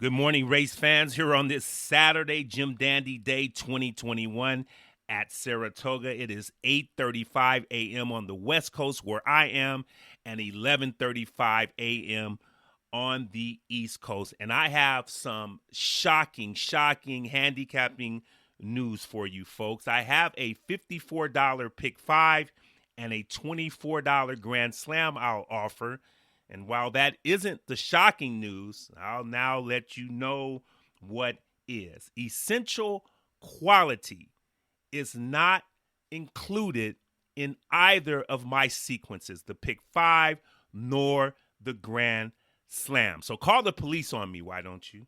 Good morning, race fans. Here on this Saturday, Jim Dandy Day 2021 at Saratoga. It is 8:35 a.m. on the West Coast where I am and 11:35 a.m. on the East Coast. And I have some shocking handicapping news for you folks. I have a $54 pick five and a $24 Grand Slam I'll offer. And while that isn't the shocking news, I'll now let you know what is. Essential quality is not included in either of my sequences, the pick five nor the Grand Slam. So call the police on me, why don't you?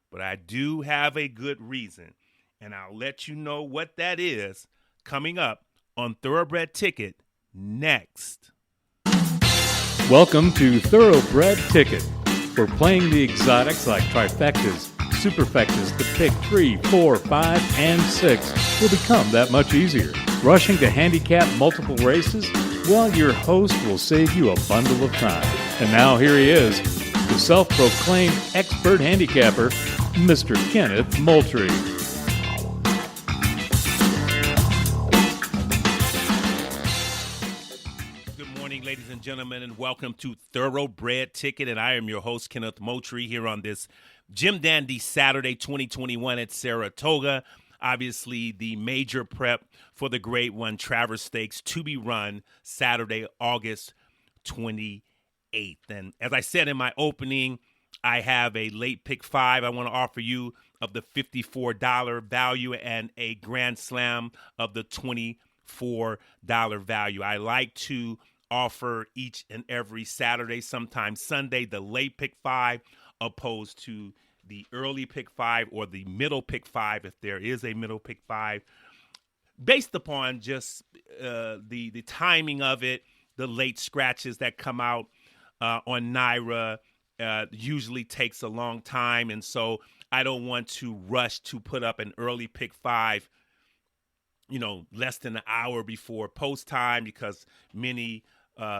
But I do have a good reason, and I'll let you know what that is coming up on Thoroughbred Ticket next. Welcome to Thoroughbred Ticket. We're playing the exotics like trifectas, superfectas. The pick 3, 4, 5, and 6 will become that much easier. Rushing to handicap multiple races? Well, your host will save you a bundle of time. And now here he is, the self-proclaimed expert handicapper, Mr. Kenneth Moultrie. Ladies and gentlemen, and welcome to Thoroughbred Ticket, and I am your host, Kenneth Moultrie, here on this Jim Dandy Saturday 2021 at Saratoga. Obviously, the major prep for the Grade 1 Travers Stakes to be run Saturday, August 28th. And as I said in my opening, I have a late pick five I want to offer you of the $54 value and a Grand Slam of the $24 value. I like to offer each and every Saturday, sometimes Sunday, the late pick five opposed to the early pick five or the middle pick five, if there is a middle pick five, based upon just the timing of it. The late scratches that come out on NYRA usually takes a long time, and so I don't want to rush to put up an early pick five less than an hour before post time, because many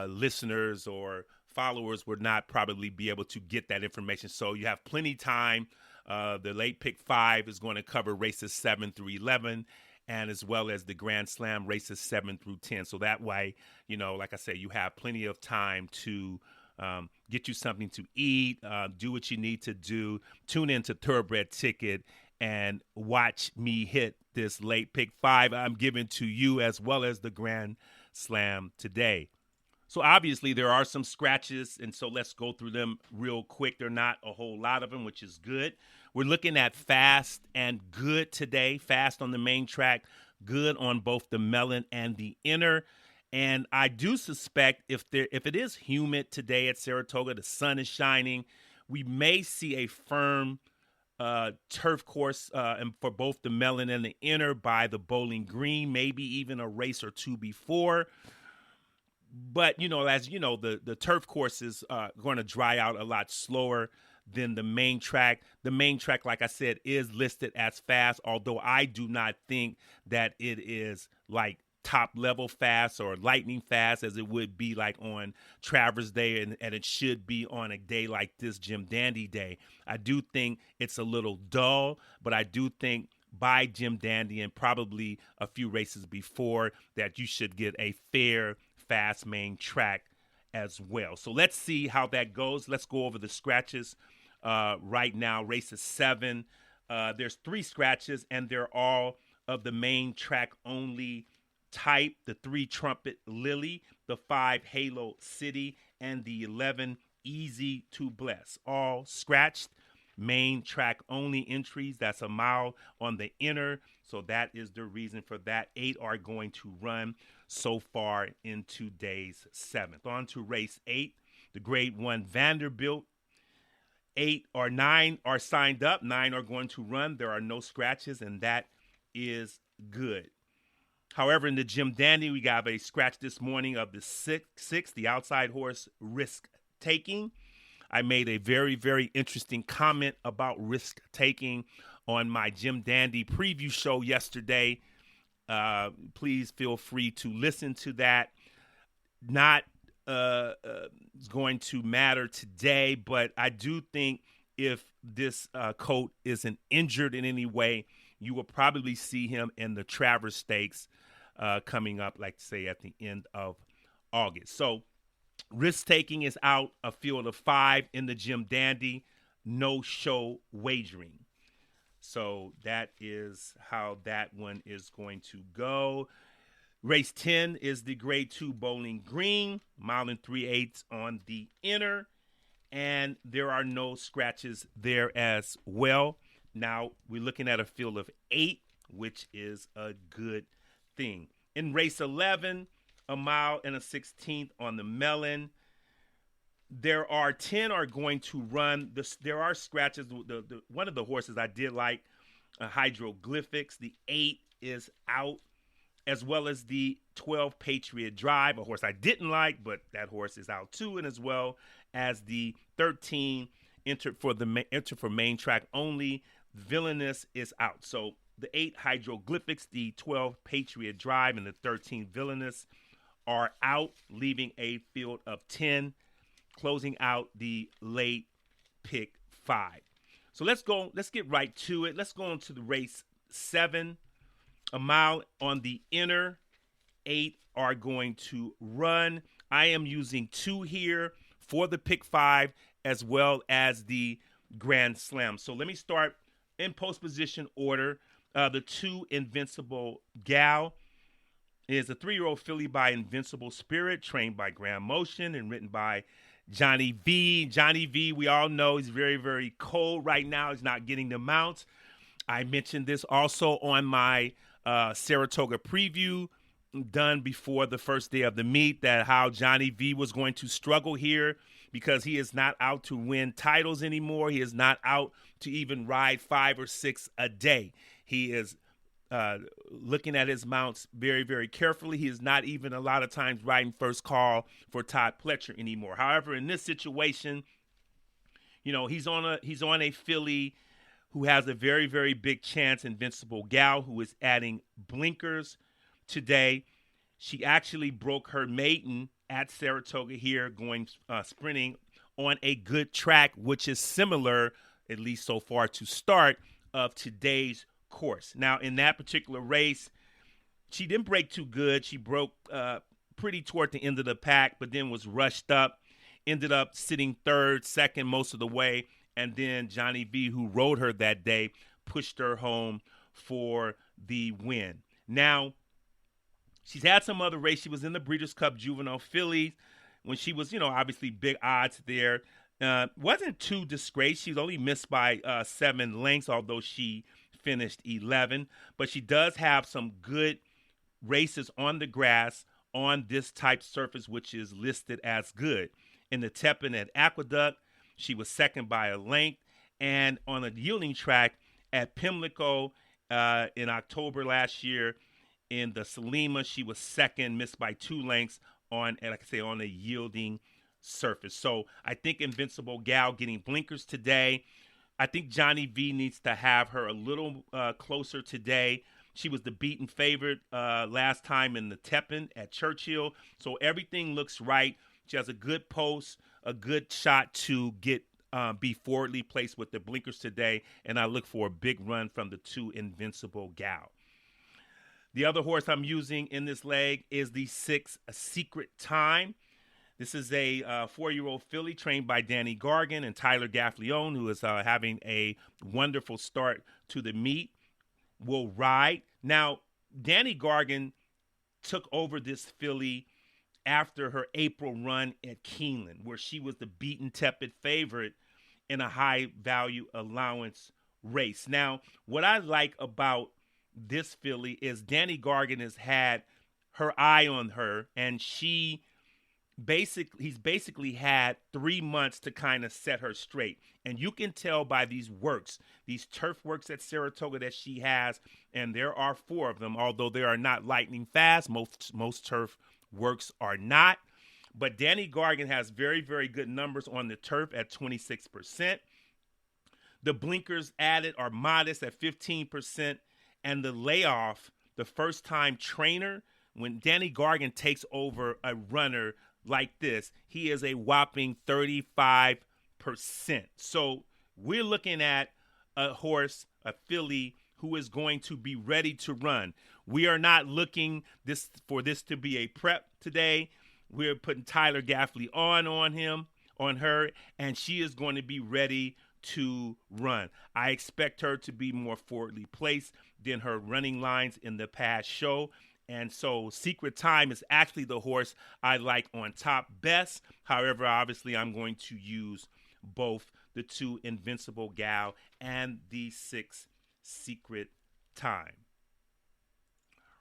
listeners or followers would not probably be able to get that information. So you have plenty time. The late pick five is going to cover races 7 through 11, and as well as the Grand Slam races 7 through 10. So that way, like I say, you have plenty of time to get you something to eat, do what you need to do, tune into Thoroughbred Ticket, and watch me hit this late pick five I'm giving to you, as well as the Grand Slam today. So obviously there are some scratches, and so let's go through them real quick. There are not a whole lot of them, which is good. We're looking at fast and good today. Fast on the main track, good on both the melon and the inner. And I do suspect if it is humid today at Saratoga, the sun is shining, we may see a firm turf course and for both the melon and the inner by the Bowling Green, maybe even a race or two before. But, as you know, the turf course is going to dry out a lot slower than the main track. The main track, like I said, is listed as fast, although I do not think that it is like top level fast or lightning fast as it would be like on Travers Day, and it should be on a day like this, Jim Dandy Day. I do think it's a little dull, but I do think by Jim Dandy and probably a few races before that you should get a fair fast main track as well. So let's see how that goes. Let's go over the scratches right now. Races 7. There's 3 scratches, and they're all of the main track only type. The 3 Trumpet Lily, the 5 Halo City, and the 11 Easy to Bless. All scratched. Main track only entries. That's a mile on the inner. So that is the reason for that. 8 are going to run so far in today's 7th. On to race 8, the Grade 1 Vanderbilt. 8 or 9 are signed up. 9 are going to run. There are no scratches, and that is good. However, in the Jim Dandy, we got a scratch this morning of the 6, the outside horse Risk Taking. I made a very, very interesting comment about risk taking on my Jim Dandy preview show yesterday. Please feel free to listen to that. Not going to matter today, but I do think if this colt isn't injured in any way, you will probably see him in the Travers Stakes coming up, like say at the end of August. So risk taking is out. A field of 5 in the Jim Dandy. No show wagering. So that is how that one is going to go. Race 10 is the grade 2 Bowling Green, mile and 3/8 on the inner. And there are no scratches there as well. Now we're looking at a field of 8, which is a good thing. In race 11, a mile and a 16th on the melon. There are 10 are going to run. There are scratches. One of the horses I did like, Hydroglyphics. The 8 is out, as well as the 12 Patriot Drive, a horse I didn't like, but that horse is out too, and as well as the 13 enter for main track only. Villainous is out. So the 8 Hydroglyphics, the 12 Patriot Drive, and the 13 Villainous are out, leaving a field of 10, closing out the late pick 5. So let's get right to it. Let's go on to the race 7. A mile on the inner. 8 are going to run. I am using 2 here for the pick 5 as well as the Grand Slam. So let me start in post position order. The 2 Invincible Gal is a 3-year-old filly by Invincible Spirit, trained by Grand Motion and written by Johnny V. Johnny V, we all know, he's very, very cold right now. He's not getting the mounts. I mentioned this also on my Saratoga preview done before the first day of the meet, that how Johnny V was going to struggle here because he is not out to win titles anymore. He is not out to even ride 5 or 6 a day. He is looking at his mounts very, very carefully. He is not even a lot of times riding first call for Todd Pletcher anymore. However, in this situation, he's on a filly who has a very, very big chance, Invincible Gal, who is adding blinkers today. She actually broke her maiden at Saratoga here, going sprinting on a good track, which is similar, at least so far to start, of today's course. Now, in that particular race, she didn't break too good. She broke pretty toward the end of the pack, but then was rushed up, ended up sitting third, second most of the way, and then Johnny V, who rode her that day, pushed her home for the win. Now, she's had some other race. She was in the Breeders' Cup Juvenile Fillies when she was, obviously big odds there. Wasn't too disgraced. She's only missed by 7 lengths, although she finished 11. But she does have some good races on the grass on this type surface, which is listed as good. In the Tepin at Aqueduct, she was second by a length. And on a yielding track at Pimlico in October last year, in the Salima, she was second, missed by 2 lengths on a yielding surface. So I think Invincible Gal getting blinkers today. I think Johnny V needs to have her a little closer today. She was the beaten favorite last time in the Tepin at Churchill. So everything looks right. She has a good post, a good shot to get be forwardly placed with the blinkers today. And I look for a big run from the 2 Invincible Gal. The other horse I'm using in this leg is the 6 Secret Time. This is a 4-year-old filly trained by Danny Gargan and Tyler Gaffleone, who is having a wonderful start to the meet, will ride. Now, Danny Gargan took over this filly after her April run at Keeneland, where she was the beaten tepid favorite in a high-value allowance race. Now, what I like about this filly is Danny Gargan has had her eye on her, and he's basically had 3 months to kind of set her straight. And you can tell by these turf works at Saratoga that she has, and there are 4 of them, although they are not lightning fast. Most turf works are not. But Danny Gargan has very, very good numbers on the turf at 26%. The blinkers added are modest at 15%. And the layoff, the first-time trainer, when Danny Gargan takes over a runner like this, he is a whopping 35%. So we're looking at a horse, a filly, who is going to be ready to run. We are not looking for this to be a prep today. We're putting Tyler Gaffley on her, and she is going to be ready to run. I expect her to be more forwardly placed than her running lines in the past show. And so Secret Time is actually the horse I like on top best. However, obviously, I'm going to use both the 2 Invincible Gal and the 6 Secret Time.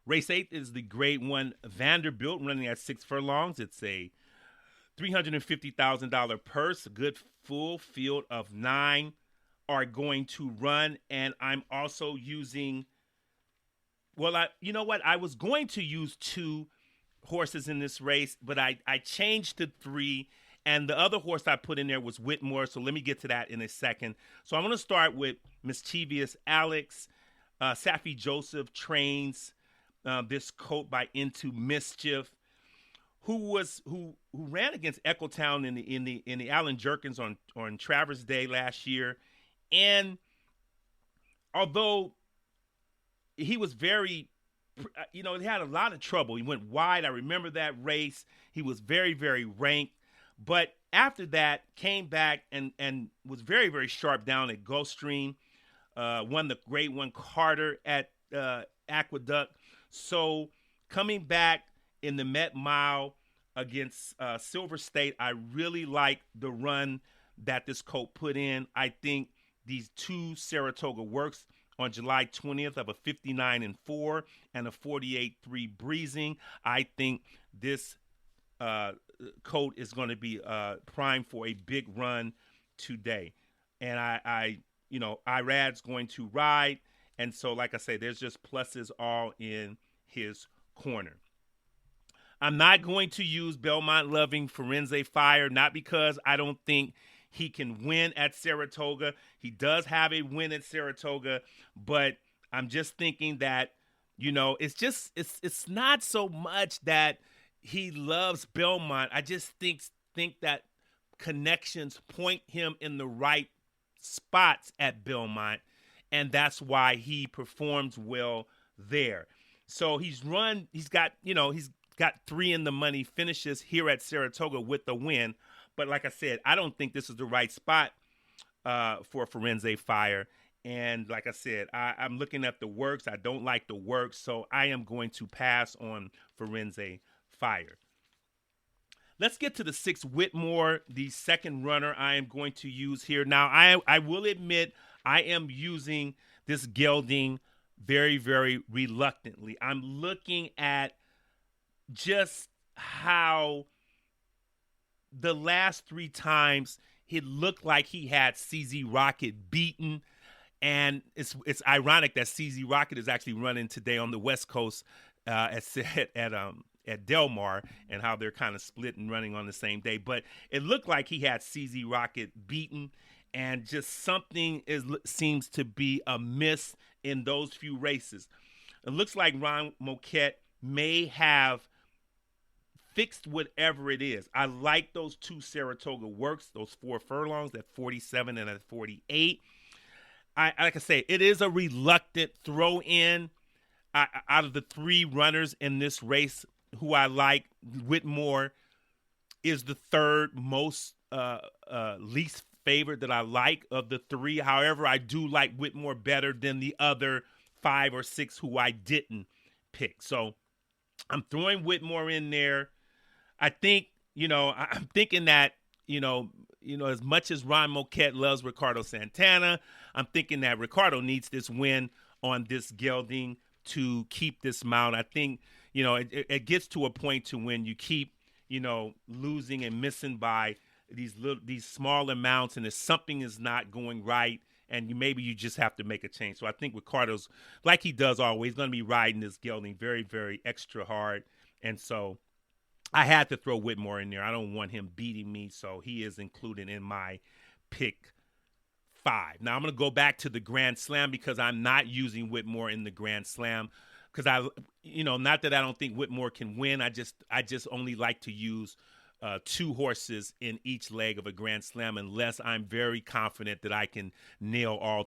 Race 8 is the Grade 1 Vanderbilt running at 6 furlongs. It's a $350,000 purse. A good full field of 9 are going to run. And I'm also using, you know what? I was going to use 2 horses in this race, but I changed to 3. And the other horse I put in there was Whitmore. So let me get to that in a second. So I'm going to start with Mischievous Alex. Safi Joseph trains this colt by Into Mischief, who ran against Eccletown in the Allen Jerkins on Travers Day last year. And although he was very, he had a lot of trouble. He went wide. I remember that race. He was very, very ranked. But after that, came back and was very, very sharp down at Gulfstream. Won the Grade 1 Carter at Aqueduct. So coming back in the Met Mile against Silver State, I really like the run that this colt put in. I think these 2 Saratoga works on July 20th of a 59-4 and a 48-3 breezing. I think this colt is going to be primed for a big run today. And Irad's going to ride. And so, like I say, there's just pluses all in his corner. I'm not going to use Belmont Loving Firenze Fire, not because I don't think he can win at Saratoga. He does have a win at Saratoga, but I'm just thinking that, it's not so much that he loves Belmont. I just think that connections point him in the right spots at Belmont, and that's why he performs well there. So he's got 3 in the money finishes here at Saratoga with the win. But like I said, I don't think this is the right spot for Firenze Fire. And like I said, I'm looking at the works. I don't like the works, so I am going to pass on Firenze Fire. Let's get to the 6 Whitmore, the second runner I am going to use here. Now, I will admit I am using this gelding very, very reluctantly. I'm looking at just how the last 3 times it looked like he had CZ Rocket beaten. And it's ironic that CZ Rocket is actually running today on the West Coast at Del Mar, and how they're kind of split and running on the same day. But it looked like he had CZ Rocket beaten, and just something seems to be amiss in those few races. It looks like Ron Moquette may have fixed whatever it is. I like those 2 Saratoga works, those 4 furlongs at 47 and at 48. Like I say, it is a reluctant throw in. Out of the 3 runners in this race who I like, Whitmore is the 3rd most least favorite that I like of the 3. However, I do like Whitmore better than the other 5 or 6 who I didn't pick. So I'm throwing Whitmore in there. I think, I'm thinking that, as much as Ron Moquette loves Ricardo Santana, I'm thinking that Ricardo needs this win on this gelding to keep this mount. I think, it gets to a point to when you keep, losing and missing by these small amounts, and if something is not going right, and maybe you just have to make a change. So I think Ricardo's, like he does always, going to be riding this gelding very, very extra hard. And so I had to throw Whitmore in there. I don't want him beating me, so he is included in my pick 5. Now I'm going to go back to the Grand Slam because I'm not using Whitmore in the Grand Slam because not that I don't think Whitmore can win. I just only like to use two horses in each leg of a Grand Slam unless I'm very confident that I can nail all